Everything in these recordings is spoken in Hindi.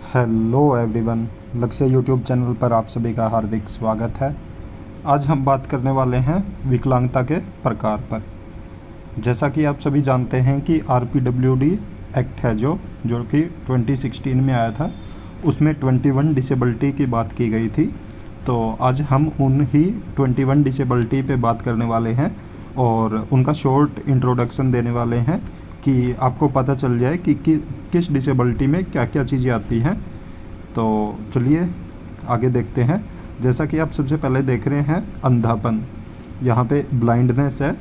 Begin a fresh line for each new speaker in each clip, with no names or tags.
हेलो एवरीवन, लक्ष्य यूट्यूब चैनल पर आप सभी का हार्दिक स्वागत है। आज हम बात करने वाले हैं विकलांगता के प्रकार पर। जैसा कि आप सभी जानते हैं कि RPWD एक्ट है जो कि 2016 में आया था, उसमें 21 डिसेबिलिटी की बात की गई थी। तो आज हम उन ही 21 डिसेबिलिटी पे बात करने वाले हैं और उनका शॉर्ट इंट्रोडक्शन देने वाले हैं कि आपको पता चल जाए कि किस डिसेबिलिटी में क्या क्या चीज़ें आती हैं। तो चलिए आगे देखते हैं। जैसा कि आप सबसे पहले देख रहे हैं अंधापन, यहाँ पे ब्लाइंडनेस है।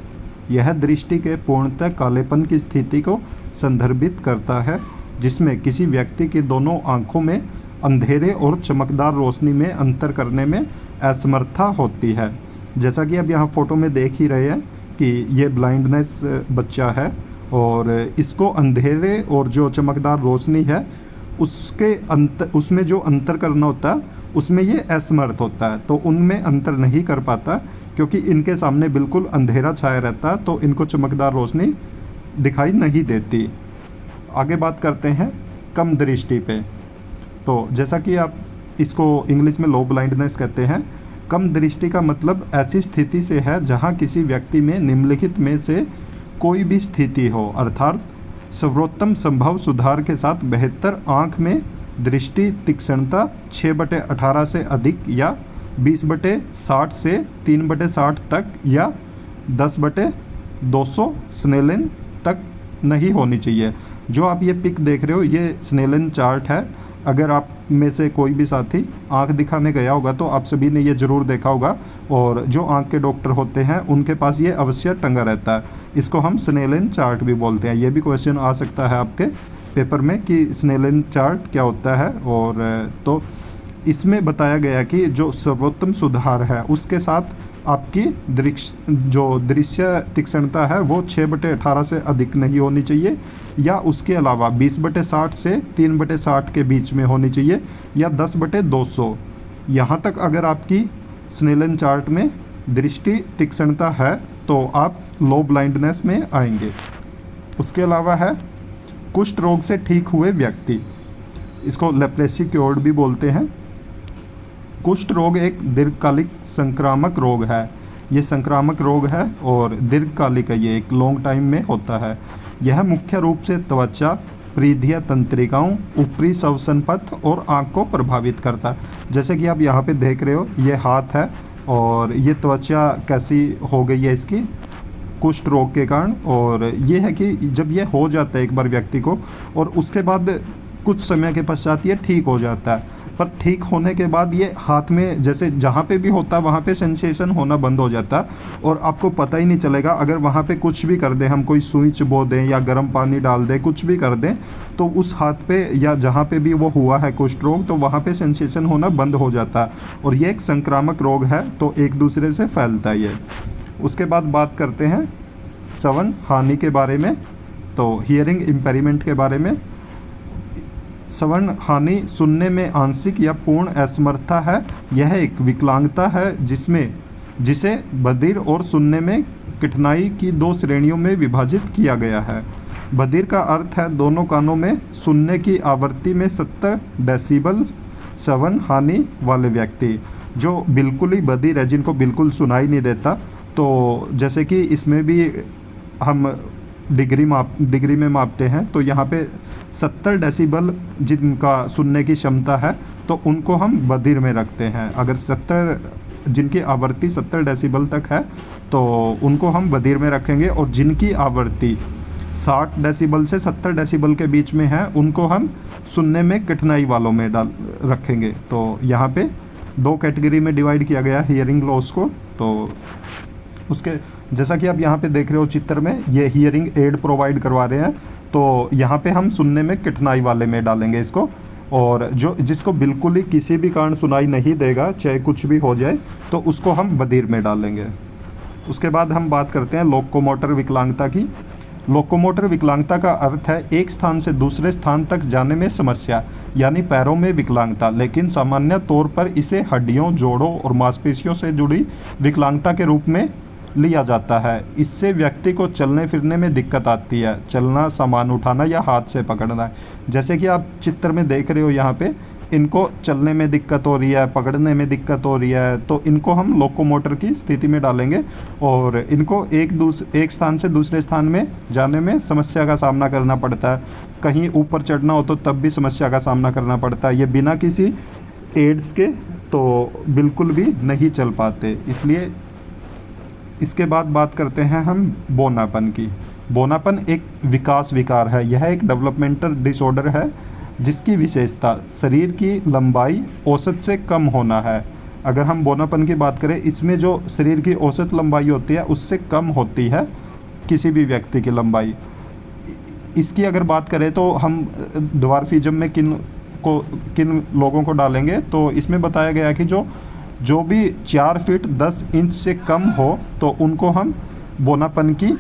यह दृष्टि के पूर्णतः कालेपन की स्थिति को संदर्भित करता है जिसमें किसी व्यक्ति की दोनों आँखों में अंधेरे और चमकदार रोशनी में अंतर करने में असमर्थता होती है। जैसा कि आप यहाँ फ़ोटो में देख ही रहे हैं कि ये ब्लाइंडनेस बच्चा है और इसको अंधेरे और जो चमकदार रोशनी है उसमें जो अंतर करना होता है उसमें ये असमर्थ होता है, तो उनमें अंतर नहीं कर पाता क्योंकि इनके सामने बिल्कुल अंधेरा छाया रहता है, तो इनको चमकदार रोशनी दिखाई नहीं देती। आगे बात करते हैं कम दृष्टि पे। तो जैसा कि आप इसको इंग्लिश में लो ब्लाइंडनेस कहते हैं। कम दृष्टि का मतलब ऐसी स्थिति से है जहाँ किसी व्यक्ति में निम्नलिखित में से कोई भी स्थिति हो, अर्थात सर्वोत्तम संभव सुधार के साथ बेहतर आँख में दृष्टि तीक्ष्णता 6/18 से अधिक या 20/60 से 3/60 तक या 10/200 स्नेलन तक नहीं होनी चाहिए। जो आप ये पिक देख रहे हो ये स्नेलन चार्ट है। अगर आप में से कोई भी साथी आंख दिखाने गया होगा तो आप सभी ने ये ज़रूर देखा होगा, और जो आंख के डॉक्टर होते हैं उनके पास ये अवश्य टंगा रहता है। इसको हम स्नेलन चार्ट भी बोलते हैं। ये भी क्वेश्चन आ सकता है आपके पेपर में कि स्नेलन चार्ट क्या होता है। और तो इसमें बताया गया कि जो सर्वोत्तम सुधार है उसके साथ आपकी दृश्य तीक्ष्णता है वो 6/18 से अधिक नहीं होनी चाहिए या उसके अलावा 20/60 से 3/60 के बीच में होनी चाहिए या 10/200। यहाँ तक अगर आपकी स्नेलन चार्ट में दृष्टि तीक्ष्णता है तो आप लो ब्लाइंडनेस में आएंगे। उसके अलावा है कुष्ठ रोग से ठीक हुए व्यक्ति, इसको लेप्रेसी क्योर्ड भी बोलते हैं। कुष्ठ रोग एक दीर्घकालिक संक्रामक रोग है। ये संक्रामक रोग है और दीर्घकालिक है, ये एक लॉन्ग टाइम में होता है। यह मुख्य रूप से त्वचा, परिधीय तंत्रिकाओं, ऊपरी श्वसन पथ और आँख को प्रभावित करता है। जैसे कि आप यहाँ पे देख रहे हो ये हाथ है और ये त्वचा कैसी हो गई है इसकी कुष्ठ रोग के कारण। और ये है कि जब ये हो जाता है एक बार व्यक्ति को और उसके बाद कुछ समय के पश्चात ये ठीक हो जाता है, पर ठीक होने के बाद ये हाथ में जैसे जहाँ पे भी होता है वहाँ पे सेंसेशन होना बंद हो जाता है और आपको पता ही नहीं चलेगा। अगर वहाँ पे कुछ भी कर दें, हम कोई सुई चबो दें या गर्म पानी डाल दें, कुछ भी कर दें, तो उस हाथ पे या जहाँ पे भी वो हुआ है कुष्ठ रोग, तो वहाँ पे सेंसेशन होना बंद हो जाता है। और ये एक संक्रामक रोग है, तो एक दूसरे से फैलता है ये। उसके बाद बात करते हैं श्रवण हानि के बारे में। तो हियरिंग इम्पेयरमेंट के बारे में। श्रवण हानि सुनने में आंशिक या पूर्ण असमर्थता है। यह एक विकलांगता है जिसे बधिर और सुनने में कठिनाई की 2 श्रेणियों में विभाजित किया गया है। बधिर का अर्थ है दोनों कानों में सुनने की आवृत्ति में 70 डेसिबल श्रवण हानि वाले व्यक्ति। जो बिल्कुल ही बधिर है, जिनको बिल्कुल सुनाई नहीं देता, तो जैसे कि इसमें भी हम डिग्री में मापते हैं, तो यहाँ पे 70 डेसिबल जिनका सुनने की क्षमता है तो उनको हम बधिर में रखते हैं। अगर 70 जिनकी आवृत्ति 70 डेसिबल तक है तो उनको हम बधिर में रखेंगे, और जिनकी आवृत्ति 60 डेसिबल से 70 डेसिबल के बीच में है उनको हम सुनने में कठिनाई वालों में रखेंगे। तो यहाँ पे 2 कैटेगरी में डिवाइड किया गया हियरिंग लॉस को। तो उसके जैसा कि आप यहाँ पे देख रहे हो चित्र में, ये हियरिंग एड प्रोवाइड करवा रहे हैं, तो यहाँ पे हम सुनने में कठिनाई वाले में डालेंगे इसको। और जिसको बिल्कुल ही किसी भी कारण सुनाई नहीं देगा, चाहे कुछ भी हो जाए, तो उसको हम बधिर में डालेंगे। उसके बाद हम बात करते हैं लोकोमोटर विकलांगता की। लोकोमोटर विकलांगता का अर्थ है एक स्थान से दूसरे स्थान तक जाने में समस्या, यानी पैरों में विकलांगता, लेकिन सामान्य तौर पर इसे हड्डियों, जोड़ों और मांसपेशियों से जुड़ी विकलांगता के रूप में लिया जाता है। इससे व्यक्ति को चलने फिरने में दिक्कत आती है, चलना, सामान उठाना या हाथ से पकड़ना। जैसे कि आप चित्र में देख रहे हो यहाँ पे, इनको चलने में दिक्कत हो रही है, पकड़ने में दिक्कत हो रही है, तो इनको हम लोकोमोटर की स्थिति में डालेंगे और इनको एक स्थान से दूसरे स्थान में जाने में समस्या का सामना करना पड़ता है। कहीं ऊपर चढ़ना हो तो तब भी समस्या का सामना करना पड़ता है। ये बिना किसी एड्स के तो बिल्कुल भी नहीं चल पाते। इसलिए इसके बाद बात करते हैं हम बौनापन की। बौनापन एक विकास विकार है। यह एक डेवलपमेंटल डिसऑर्डर है जिसकी विशेषता शरीर की लंबाई औसत से कम होना है। अगर हम बौनापन की बात करें, इसमें जो शरीर की औसत लंबाई होती है उससे कम होती है किसी भी व्यक्ति की लंबाई। इसकी अगर बात करें तो हम ड्वार्फिज्म में किन लोगों को डालेंगे, तो इसमें बताया गया कि जो भी 4 फीट 10 इंच से कम हो तो उनको हम बौनापन की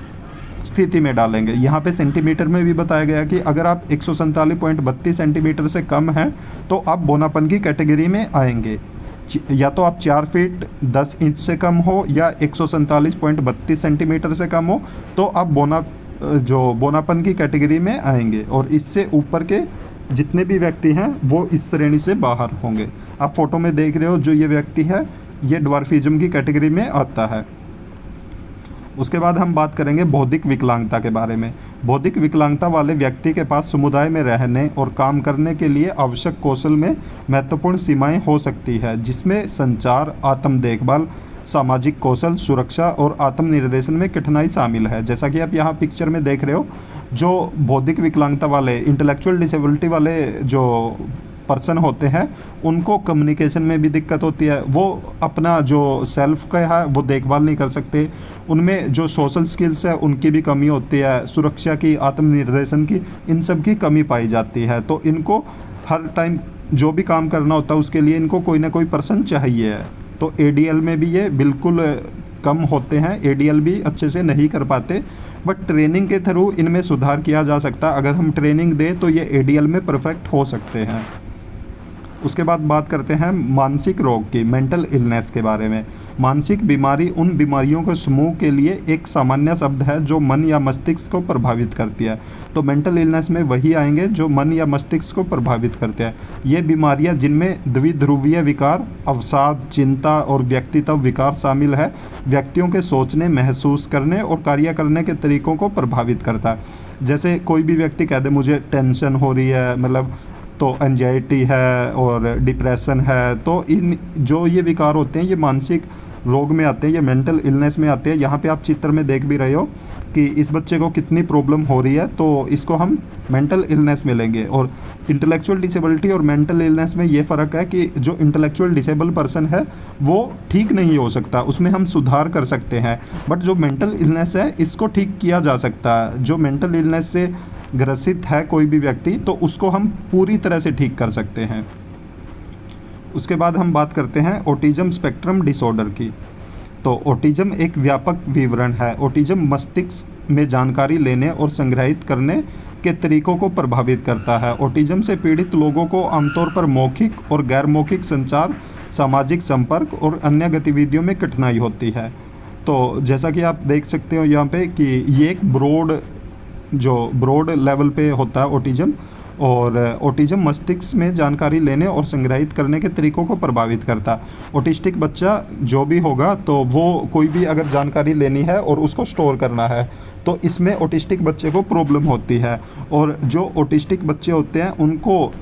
स्थिति में डालेंगे। यहाँ पे सेंटीमीटर में भी बताया गया कि अगर आप 147.32 सेंटीमीटर से कम हैं तो आप बौनापन की कैटेगरी में आएंगे। या तो आप 4 फीट 10 इंच से कम हो या 147.32 सेंटीमीटर से कम हो तो आप बौनापन की कैटेगरी में आएंगे, और इससे ऊपर के जितने भी व्यक्ति हैं वो इस श्रेणी से बाहर होंगे। आप फोटो में देख रहे हो जो ये व्यक्ति है, ये ड्वार्फिज्म की कैटेगरी में आता है। उसके बाद हम बात करेंगे बौद्धिक विकलांगता के बारे में। बौद्धिक विकलांगता वाले व्यक्ति के पास समुदाय में रहने और काम करने के लिए आवश्यक कौशल में महत्वपूर्ण सीमाएं हो सकती है, जिसमें संचार, आत्म देखभाल, सामाजिक कौशल, सुरक्षा और आत्मनिर्देशन में कठिनाई शामिल है। जैसा कि आप यहाँ पिक्चर में देख रहे हो, जो बौद्धिक विकलांगता वाले, इंटेलेक्चुअल डिसेबिलिटी वाले जो पर्सन होते हैं उनको कम्युनिकेशन में भी दिक्कत होती है। वो अपना जो सेल्फ का है वो देखभाल नहीं कर सकते। उनमें जो सोशल स्किल्स है उनकी भी कमी होती है, सुरक्षा की, आत्मनिर्देशन की, इन सब की कमी पाई जाती है। तो इनको हर टाइम जो भी काम करना होता है उसके लिए इनको कोई ना कोई पर्सन चाहिए है। तो एडीएल में भी ये बिल्कुल कम होते हैं, एडीएल भी अच्छे से नहीं कर पाते, बट ट्रेनिंग के थ्रू इनमें सुधार किया जा सकता है। अगर हम ट्रेनिंग दें तो ये एडीएल में परफेक्ट हो सकते हैं। उसके बाद बात करते हैं मानसिक रोग की, मेंटल इलनेस के बारे में। मानसिक बीमारी उन बीमारियों के समूह के लिए एक सामान्य शब्द है जो मन या मस्तिष्क को प्रभावित करती है। तो मेंटल इलनेस में वही आएंगे जो मन या मस्तिष्क को प्रभावित करते हैं। ये बीमारियां जिनमें द्विध्रुवीय विकार, अवसाद, चिंता और व्यक्तित्व विकार शामिल है, व्यक्तियों के सोचने, महसूस करने और कार्य करने के तरीकों को प्रभावित करता है। जैसे कोई भी व्यक्ति कह दे मुझे टेंशन हो रही है, मतलब तो एंजाइटी है और डिप्रेशन है, तो इन जो ये विकार होते हैं ये मानसिक रोग में आते हैं, ये मेंटल इलनेस में आते हैं। यहाँ पे आप चित्र में देख भी रहे हो कि इस बच्चे को कितनी प्रॉब्लम हो रही है, तो इसको हम मेंटल इलनेस में लेंगे। और इंटेलेक्चुअल डिसेबिलिटी और मेंटल इलनेस में ये फ़र्क है कि जो इंटेलेक्चुअल डिसेबल पर्सन है वो ठीक नहीं हो सकता, उसमें हम सुधार कर सकते हैं, बट जो मेंटल इलनेस है इसको ठीक किया जा सकता है। जो मेंटल इलनेस से ग्रसित है कोई भी व्यक्ति तो उसको हम पूरी तरह से ठीक कर सकते हैं। उसके बाद हम बात करते हैं ऑटिज्म स्पेक्ट्रम डिसऑर्डर की। तो ऑटिज्म एक व्यापक विवरण है। ऑटिज्म मस्तिष्क में जानकारी लेने और संग्रहित करने के तरीकों को प्रभावित करता है। ऑटिज्म से पीड़ित लोगों को आमतौर पर मौखिक और गैर मौखिक संचार, सामाजिक संपर्क और अन्य गतिविधियों में कठिनाई होती है। तो जैसा कि आप देख सकते हो यहाँ पे कि ये एक ब्रॉड लेवल पे होता है ऑटिज्म, और ऑटिज्म मस्तिष्क में जानकारी लेने और संग्रहित करने के तरीकों को प्रभावित करता है। ऑटिस्टिक बच्चा जो भी होगा तो वो कोई भी अगर जानकारी लेनी है और उसको स्टोर करना है तो इसमें ऑटिस्टिक बच्चे को प्रॉब्लम होती है। और जो ऑटिस्टिक बच्चे होते हैं उनको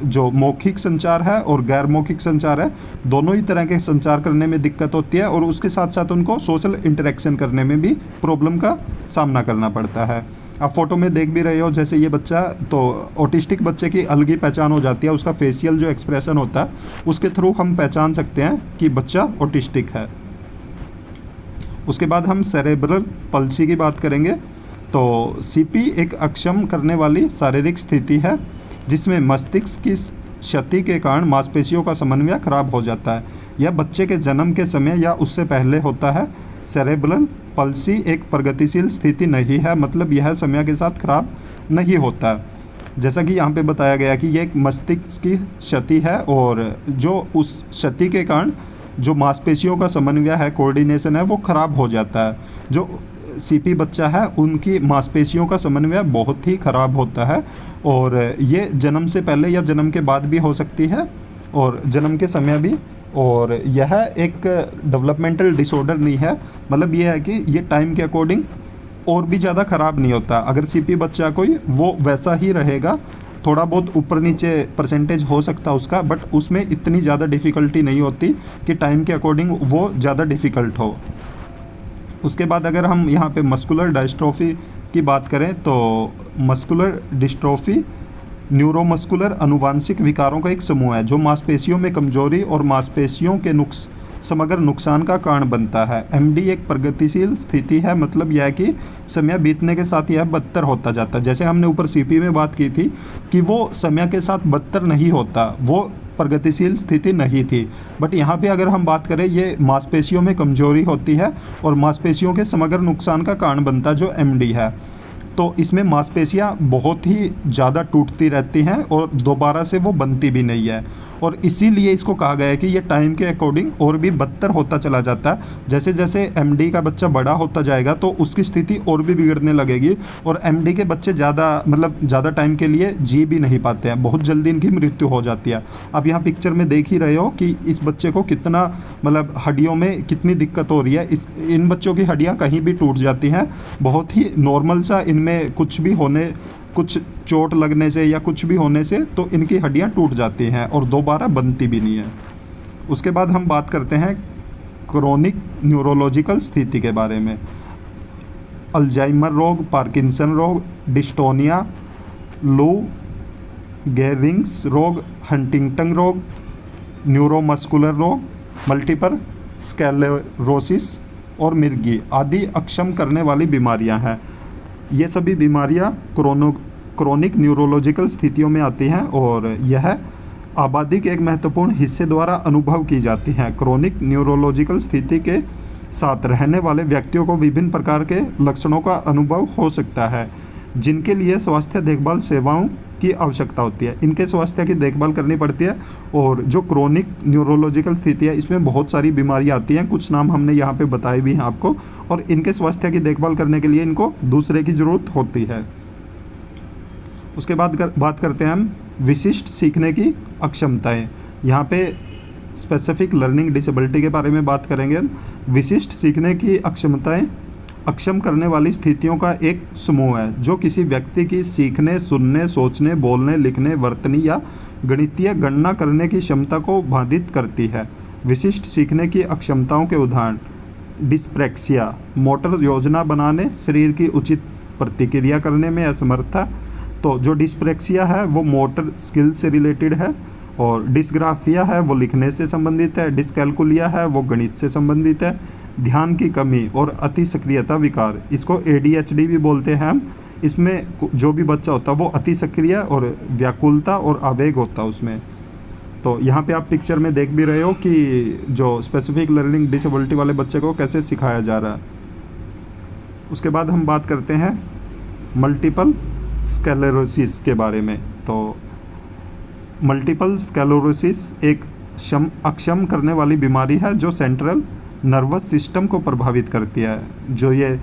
जो मौखिक संचार है और गैर मौखिक संचार है, दोनों ही तरह के संचार करने में दिक्कत होती है, और उसके साथ साथ उनको सोशल इंटरेक्शन करने में भी प्रॉब्लम का सामना करना पड़ता है। आप फोटो में देख भी रहे हो जैसे ये बच्चा, तो ऑटिस्टिक बच्चे की अलग ही पहचान हो जाती है। उसका फेशियल जो एक्सप्रेशन होता है उसके थ्रू हम पहचान सकते हैं कि बच्चा ऑटिस्टिक है। उसके बाद हम सेरेब्रल पल्सी की बात करेंगे। तो सीपी एक अक्षम करने वाली शारीरिक स्थिति है जिसमें मस्तिष्क की क्षति के कारण मांसपेशियों का समन्वय खराब हो जाता है। यह बच्चे के जन्म के समय या उससे पहले होता है। सेरेब्रल पल्सी एक प्रगतिशील स्थिति नहीं है, मतलब यह समय के साथ खराब नहीं होता। जैसा कि यहाँ पे बताया गया कि यह एक मस्तिष्क की क्षति है और जो उस क्षति के कारण जो मांसपेशियों का समन्वय है, कोऑर्डिनेशन है, वो ख़राब हो जाता है। जो सीपी बच्चा है उनकी मांसपेशियों का समन्वय बहुत ही ख़राब होता है, और ये जन्म से पहले या जन्म के बाद भी हो सकती है और जन्म के समय भी। और यह एक डेवलपमेंटल डिसऑर्डर नहीं है, मतलब ये है कि ये टाइम के अकॉर्डिंग और भी ज़्यादा ख़राब नहीं होता। अगर सीपी बच्चा कोई वो वैसा ही रहेगा, थोड़ा बहुत ऊपर नीचे परसेंटेज हो सकता है उसका, बट उसमें इतनी ज़्यादा डिफ़िकल्टी नहीं होती कि टाइम के अकॉर्डिंग वो ज़्यादा डिफ़िकल्ट हो। उसके बाद अगर हम यहाँ पे मस्कुलर डिस्ट्रॉफी की बात करें तो मस्कुलर डिस्ट्रॉफी न्यूरोमस्कुलर अनुवांशिक विकारों का एक समूह है जो मांसपेशियों में कमजोरी और मांसपेशियों के समग्र नुकसान का कारण बनता है। एमडी एक प्रगतिशील स्थिति है, मतलब यह है कि समय बीतने के साथ यह बदतर होता जाता है। जैसे हमने ऊपर सीपी में बात की थी कि वो समय के साथ बदतर नहीं होता, वो प्रगतिशील स्थिति नहीं थी, बट यहाँ पे अगर हम बात करें ये मांसपेशियों में कमजोरी होती है और मांसपेशियों के समग्र नुकसान का कारण बनता है जो एमडी है। तो इसमें मांसपेशियाँ बहुत ही ज़्यादा टूटती रहती हैं और दोबारा से वो बनती भी नहीं है, और इसीलिए इसको कहा गया है कि ये टाइम के अकॉर्डिंग और भी बदतर होता चला जाता है। जैसे जैसे एमडी का बच्चा बड़ा होता जाएगा तो उसकी स्थिति और भी बिगड़ने लगेगी, और एमडी के बच्चे ज़्यादा टाइम के लिए जी भी नहीं पाते हैं, बहुत जल्दी इनकी मृत्यु हो जाती है। आप यहाँ पिक्चर में देख ही रहे हो कि इस बच्चे को कितना हड्डियों में कितनी दिक्कत हो रही है। इन बच्चों की हड्डियाँ कहीं भी टूट जाती हैं, बहुत ही नॉर्मल सा, इनमें कुछ चोट लगने से या कुछ भी होने से तो इनकी हड्डियां टूट जाती हैं और दोबारा बनती भी नहीं है। उसके बाद हम बात करते हैं क्रोनिक न्यूरोलॉजिकल स्थिति के बारे में। अल्जाइमर रोग, पार्किंसन रोग, डिस्टोनिया, लू गेरिंग्स रोग, हंटिंगटन रोग, न्यूरोमस्कुलर रोग, मल्टीपल स्क्लेरोसिस और मिर्गी आदि अक्षम करने वाली बीमारियां हैं। ये सभी बीमारियां क्रोनिक न्यूरोलॉजिकल स्थितियों में आती हैं और यह आबादी के एक महत्वपूर्ण हिस्से द्वारा अनुभव की जाती हैं। क्रोनिक न्यूरोलॉजिकल स्थिति के साथ रहने वाले व्यक्तियों को विभिन्न प्रकार के लक्षणों का अनुभव हो सकता है, जिनके लिए स्वास्थ्य देखभाल सेवाओं की आवश्यकता होती है। इनके स्वास्थ्य की देखभाल करनी पड़ती है, और जो क्रोनिक न्यूरोलॉजिकल स्थिति है इसमें बहुत सारी बीमारियां आती हैं, कुछ नाम हमने यहाँ पे बताए भी हैं आपको, और इनके स्वास्थ्य की देखभाल करने के लिए इनको दूसरे की ज़रूरत होती है। उसके बाद बात करते हैं हम विशिष्ट सीखने की अक्षमताएँ। यहाँ पे स्पेसिफिक लर्निंग डिसेबिलिटी के बारे में बात करेंगे। विशिष्ट सीखने की अक्षमताएँ अक्षम करने वाली स्थितियों का एक समूह है जो किसी व्यक्ति की सीखने, सुनने, सोचने, बोलने, लिखने, वर्तनी या गणितीय गणना करने की क्षमता को बाधित करती है। विशिष्ट सीखने की अक्षमताओं के उदाहरण डिस्प्रैक्सिया, मोटर योजना बनाने, शरीर की उचित प्रतिक्रिया करने में असमर्थता। तो जो डिस्प्रैक्सिया है वो मोटर स्किल से रिलेटेड है, और डिस्ग्राफिया है वो लिखने से संबंधित है, डिस्कैल्कुलिया है वो गणित से संबंधित है। ध्यान की कमी और अति सक्रियता विकार, इसको ADHD भी बोलते हैं हम। इसमें जो भी बच्चा होता है वो अति सक्रिय और व्याकुलता और आवेग होता है उसमें। तो यहाँ पे आप पिक्चर में देख भी रहे हो कि जो स्पेसिफिक लर्निंग डिसेबिलिटी वाले बच्चे को कैसे सिखाया जा रहा है। उसके बाद हम बात करते हैं मल्टीपल स्क्लेरोसिस के बारे में। तो मल्टीपल स्क्लेरोसिस एक अक्षम करने वाली बीमारी है जो सेंट्रल नर्वस सिस्टम को प्रभावित करती है। जो ये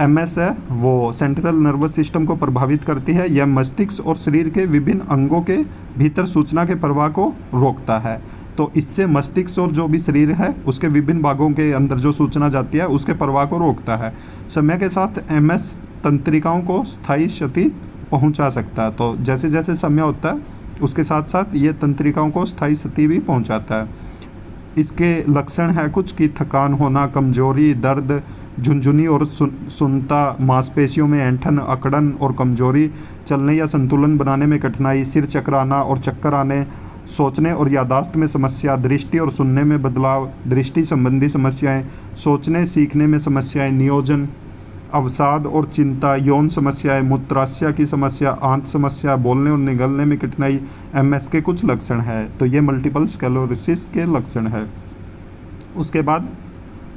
MS है वो सेंट्रल नर्वस सिस्टम को प्रभावित करती है। यह मस्तिष्क और शरीर के विभिन्न अंगों के भीतर सूचना के प्रवाह को रोकता है। तो इससे मस्तिष्क और जो भी शरीर है उसके विभिन्न भागों के अंदर जो सूचना जाती है उसके प्रवाह को रोकता है। समय के साथ MS तंत्रिकाओं को स्थायी क्षति पहुंचा सकता है। तो जैसे जैसे समय होता है उसके साथ साथ ये तंत्रिकाओं को स्थायी क्षति भी पहुंचाता है। इसके लक्षण है कुछ कि थकान होना, कमजोरी, दर्द, झुनझुनी और सुनता, मांसपेशियों में ऐंठन, अकड़न और कमजोरी, चलने या संतुलन बनाने में कठिनाई, सिर चकराना और चक्कर आने, सोचने और यादाश्त में समस्या, दृष्टि और सुनने में बदलाव, दृष्टि संबंधी समस्याएं, सोचने सीखने में समस्याएं, नियोजन, अवसाद और चिंता, यौन समस्याएं, मूत्राशय की समस्या, आंत समस्या, बोलने और निगलने में कठिनाई MS के कुछ लक्षण हैं। तो ये मल्टीपल स्क्लेरोसिस के लक्षण है। उसके बाद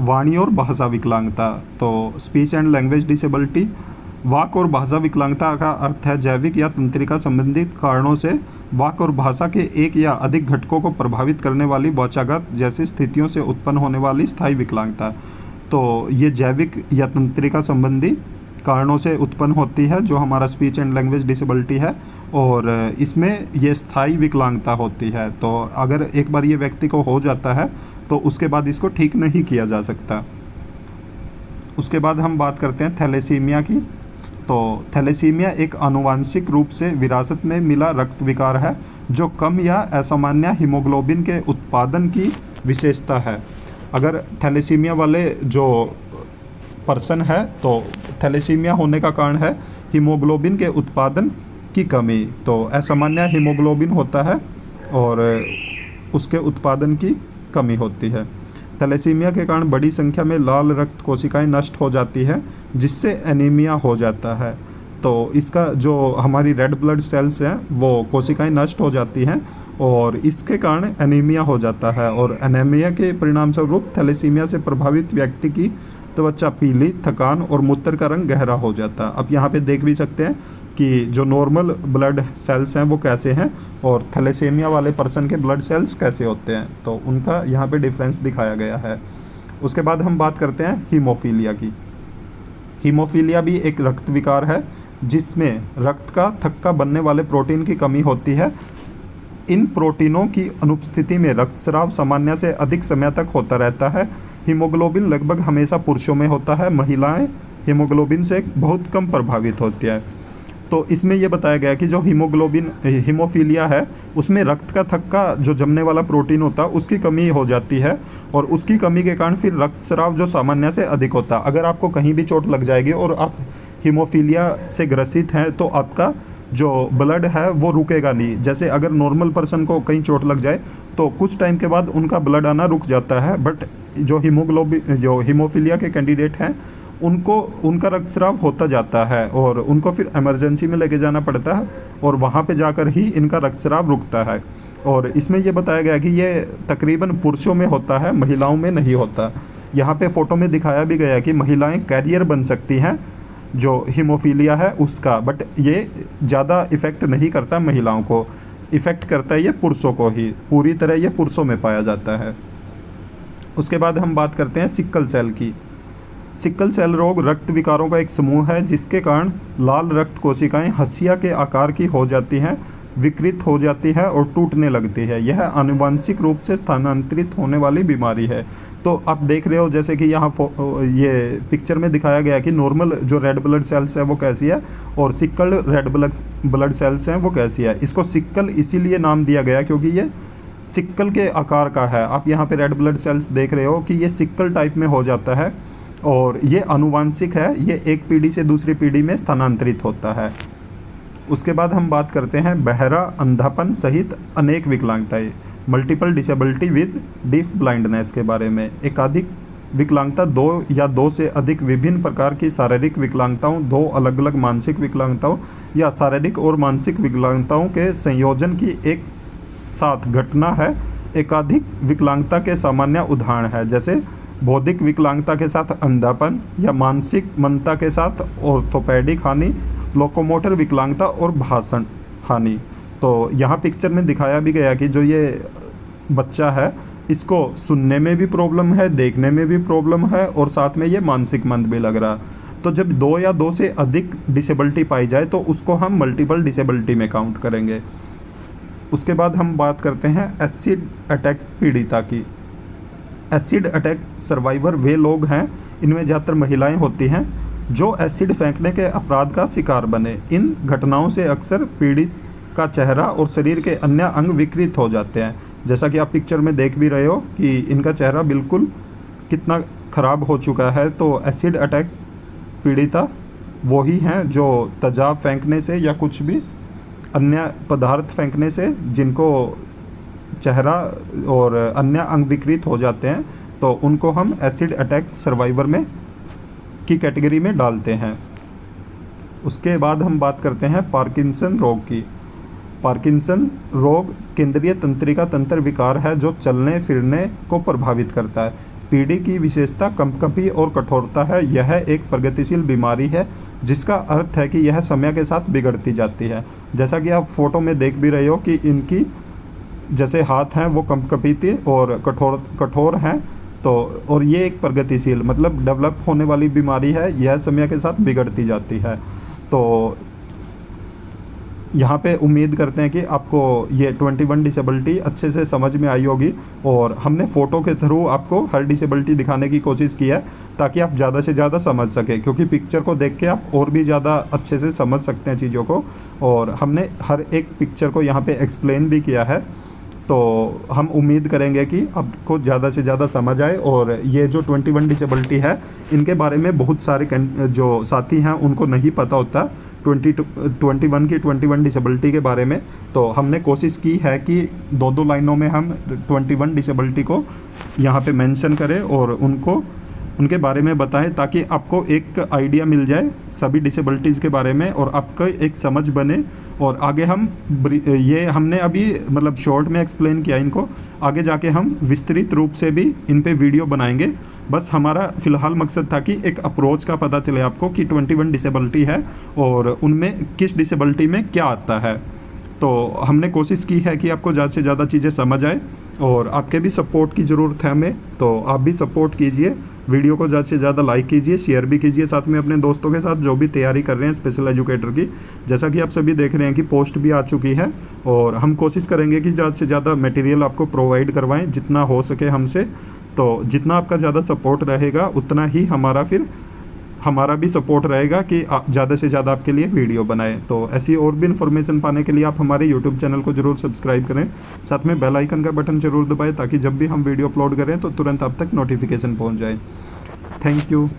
वाणी और भाषा विकलांगता, तो स्पीच एंड लैंग्वेज डिसेबिलिटी, वाक और भाषा विकलांगता का अर्थ है जैविक या तंत्रिका संबंधित कारणों से वाक और भाषा के एक या अधिक घटकों को प्रभावित करने वाली वाचाघात जैसी स्थितियों से उत्पन्न होने वाली स्थायी विकलांगता। तो ये जैविक या तंत्रिका संबंधी कारणों से उत्पन्न होती है, जो हमारा स्पीच एंड लैंग्वेज डिसेबिलिटी है, और इसमें ये स्थायी विकलांगता होती है। तो अगर एक बार ये व्यक्ति को हो जाता है तो उसके बाद इसको ठीक नहीं किया जा सकता। उसके बाद हम बात करते हैं थैलेसीमिया की। तो थैलेसीमिया एक आनुवांशिक रूप से विरासत में मिला रक्त विकार है जो कम या असामान्य हीमोग्लोबिन के उत्पादन की विशेषता है। अगर थैलेसीमिया वाले जो पर्सन है तो थैलेसीमिया होने का कारण है हीमोग्लोबिन के उत्पादन की कमी। तो असामान्य हीमोग्लोबिन होता है और उसके उत्पादन की कमी होती है। थैलेसीमिया के कारण बड़ी संख्या में लाल रक्त कोशिकाएं नष्ट हो जाती है जिससे एनीमिया हो जाता है। तो इसका जो हमारी रेड ब्लड सेल्स हैं वो कोशिकाएं नष्ट हो जाती हैं और इसके कारण एनीमिया हो जाता है, और एनीमिया के परिणाम स्वरूप थैलेसीमिया से प्रभावित व्यक्ति की त्वचा पीली, थकान और मूत्र का रंग गहरा हो जाता है। आप यहाँ पे देख भी सकते हैं कि जो नॉर्मल ब्लड सेल्स हैं वो कैसे हैं और थैलेसीमिया वाले पर्सन के ब्लड सेल्स कैसे होते हैं, तो उनका यहाँ पे डिफरेंस दिखाया गया है। उसके बाद हम बात करते हैं हीमोफीलिया की। हीमोफीलिया भी एक रक्त विकार है जिसमें रक्त का थक्का बनने वाले प्रोटीन की कमी होती है। इन प्रोटीनों की अनुपस्थिति में रक्तस्राव सामान्य से अधिक समय तक होता रहता है। हीमोग्लोबिन लगभग हमेशा पुरुषों में होता है, महिलाएं हीमोग्लोबिन से बहुत कम प्रभावित होती है। तो इसमें यह बताया गया कि जो हीमोफीलिया है उसमें रक्त का थक्का जो जमने वाला प्रोटीन होता है उसकी कमी हो जाती है, और उसकी कमी के कारण फिर रक्तस्राव जो सामान्य से अधिक होता है। अगर आपको कहीं भी चोट लग जाएगी और आप हीमोफीलिया से ग्रसित हैं तो आपका जो ब्लड है वो रुकेगा नहीं। जैसे अगर नॉर्मल पर्सन को कहीं चोट लग जाए तो कुछ टाइम के बाद उनका ब्लड आना रुक जाता है, बट जो हीमोफीलिया के कैंडिडेट हैं उनका रक्तस्राव होता जाता है और उनको फिर इमरजेंसी में लेके जाना पड़ता है और वहाँ पे जाकर ही इनका रक्तस्राव रुकता है। और इसमें ये बताया गया कि ये तकरीबन पुरुषों में होता है, महिलाओं में नहीं होता। यहाँ पे फ़ोटो में दिखाया भी गया कि महिलाएं कैरियर बन सकती हैं जो हीमोफीलिया है उसका, बट ये ज़्यादा इफ़ेक्ट नहीं करता महिलाओं को, इफ़ेक्ट करता है ये पुरुषों को ही, पूरी तरह ये पुरुषों में पाया जाता है। उसके बाद हम बात करते हैं सिक्कल सेल की। सिक्कल सेल रोग रक्त विकारों का एक समूह है जिसके कारण लाल रक्त कोशिकाएं हंसिया के आकार की हो जाती हैं, विकृत हो जाती है और टूटने लगती है। यह आनुवंशिक रूप से स्थानांतरित होने वाली बीमारी है। तो आप देख रहे हो जैसे कि यहाँ ये पिक्चर में दिखाया गया कि नॉर्मल जो रेड ब्लड सेल्स है वो कैसी है और सिक्कल रेड ब्लड सेल्स हैं वो कैसी है। इसको सिक्कल इसीलिए नाम दिया गया क्योंकि ये सिक्कल के आकार का है। आप यहाँ पे रेड ब्लड सेल्स देख रहे हो कि ये सिक्कल टाइप में हो जाता है और ये आनुवंशिक है, ये एक पीढ़ी से दूसरी पीढ़ी में स्थानांतरित होता है। उसके बाद हम बात करते हैं बहरा, अंधापन सहित अनेक विकलांगताएं, multiple disability with deaf blindness के बारे में। एकाधिक विकलांगता, दो या दो से अधिक विभिन्न प्रकार की शारीरिक विकलांगताओं, दो अलग अलग मानसिक विकलांगताओं या शारीरिक और मानसिक विकलांगताओं के संयोजन की एक साथ घटना है। एकाधिक विकलांगता के सामान्य उदाहरण है जैसे बौद्धिक विकलांगता के साथ अंधापन या मानसिक मंदता के साथ ऑर्थोपेडिक हानि, लोकोमोटर विकलांगता और भाषण हानि। तो यहाँ पिक्चर में दिखाया भी गया कि जो ये बच्चा है इसको सुनने में भी प्रॉब्लम है, देखने में भी प्रॉब्लम है और साथ में ये मानसिक मंद भी लग रहा। तो जब दो या दो से अधिक डिसेबिलिटी पाई जाए तो उसको हम मल्टीपल डिसेबिलिटी में काउंट करेंगे। उसके बाद हम बात करते हैं एसिड अटैक पीड़िता की। एसिड अटैक सर्वाइवर वे लोग हैं, इनमें ज़्यादातर महिलाएं होती हैं, जो एसिड फेंकने के अपराध का शिकार बने। इन घटनाओं से अक्सर पीड़ित का चेहरा और शरीर के अन्य अंग विकृत हो जाते हैं। जैसा कि आप पिक्चर में देख भी रहे हो कि इनका चेहरा बिल्कुल कितना ख़राब हो चुका है। तो एसिड अटैक पीड़िता वही हैं जो तेजाब फेंकने से या कुछ भी अन्य पदार्थ फेंकने से जिनको चेहरा और अन्य अंग विकृत हो जाते हैं, तो उनको हम एसिड अटैक सर्वाइवर में की कैटेगरी में डालते हैं। उसके बाद हम बात करते हैं पार्किंसन रोग की। पार्किंसन रोग केंद्रीय तंत्रिका तंत्र विकार है जो चलने फिरने को प्रभावित करता है। पीढ़ी की विशेषता कंपकंपी और कठोरता है। यह एक प्रगतिशील बीमारी है जिसका अर्थ है कि यह समय के साथ बिगड़ती जाती है। जैसा कि आप फोटो में देख भी रहे हो कि इनकी जैसे हाथ हैं वो कंपकंपी और कठोर हैं। तो और ये एक प्रगतिशील मतलब डेवलप होने वाली बीमारी है, यह समय के साथ बिगड़ती जाती है। तो यहाँ पे उम्मीद करते हैं कि आपको ये 21 डिसेबिलिटी अच्छे से समझ में आई होगी, और हमने फ़ोटो के थ्रू आपको हर डिसेबिलिटी दिखाने की कोशिश की है ताकि आप ज़्यादा से ज़्यादा समझ सकें, क्योंकि पिक्चर को देख के आप और भी ज़्यादा अच्छे से समझ सकते हैं चीज़ों को। और हमने हर एक पिक्चर को यहाँ पे एक्सप्लेन भी किया है, तो हम उम्मीद करेंगे कि आपको ज़्यादा से ज़्यादा समझ आए। और ये जो 21 डिसेबिलिटी है इनके बारे में बहुत सारे जो साथी हैं उनको नहीं पता होता 21 की 21 डिसेबिलिटी के बारे में। तो हमने कोशिश की है कि 2-2 लाइनों में हम 21 डिसेबिलिटी को यहाँ पे मेंशन करें और उनके बारे में बताएं, ताकि आपको एक आइडिया मिल जाए सभी डिसेबिलिटीज़ के बारे में और आपको एक समझ बने। और आगे हम ये हमने अभी मतलब शॉर्ट में एक्सप्लेन किया इनको, आगे जाके हम विस्तृत रूप से भी इन पे वीडियो बनाएंगे। बस हमारा फ़िलहाल मकसद था कि एक अप्रोच का पता चले आपको कि 21 डिसेबिलिटी है और उनमें किस डिसेबिलिटी में क्या आता है। तो हमने कोशिश की है कि आपको ज़्यादा से ज़्यादा चीज़ें समझ आए, और आपके भी सपोर्ट की ज़रूरत है हमें। तो आप भी सपोर्ट कीजिए, वीडियो को ज़्यादा से ज़्यादा लाइक कीजिए, शेयर भी कीजिए साथ में अपने दोस्तों के साथ जो भी तैयारी कर रहे हैं स्पेशल एजुकेटर की। जैसा कि आप सभी देख रहे हैं कि पोस्ट भी आ चुकी है, और हम कोशिश करेंगे कि ज़्यादा से ज़्यादा मटेरियल आपको प्रोवाइड करवाएं जितना हो सके हमसे। तो जितना आपका ज़्यादा सपोर्ट रहेगा उतना ही हमारा भी सपोर्ट रहेगा कि आप ज़्यादा से ज़्यादा आपके लिए वीडियो बनाएं। तो ऐसी और भी इन्फॉर्मेशन पाने के लिए आप हमारे यूट्यूब चैनल को ज़रूर सब्सक्राइब करें, साथ में बेल आइकन का बटन ज़रूर दबाएं ताकि जब भी हम वीडियो अपलोड करें तो तुरंत आप तक नोटिफिकेशन पहुंच जाए। Thank you.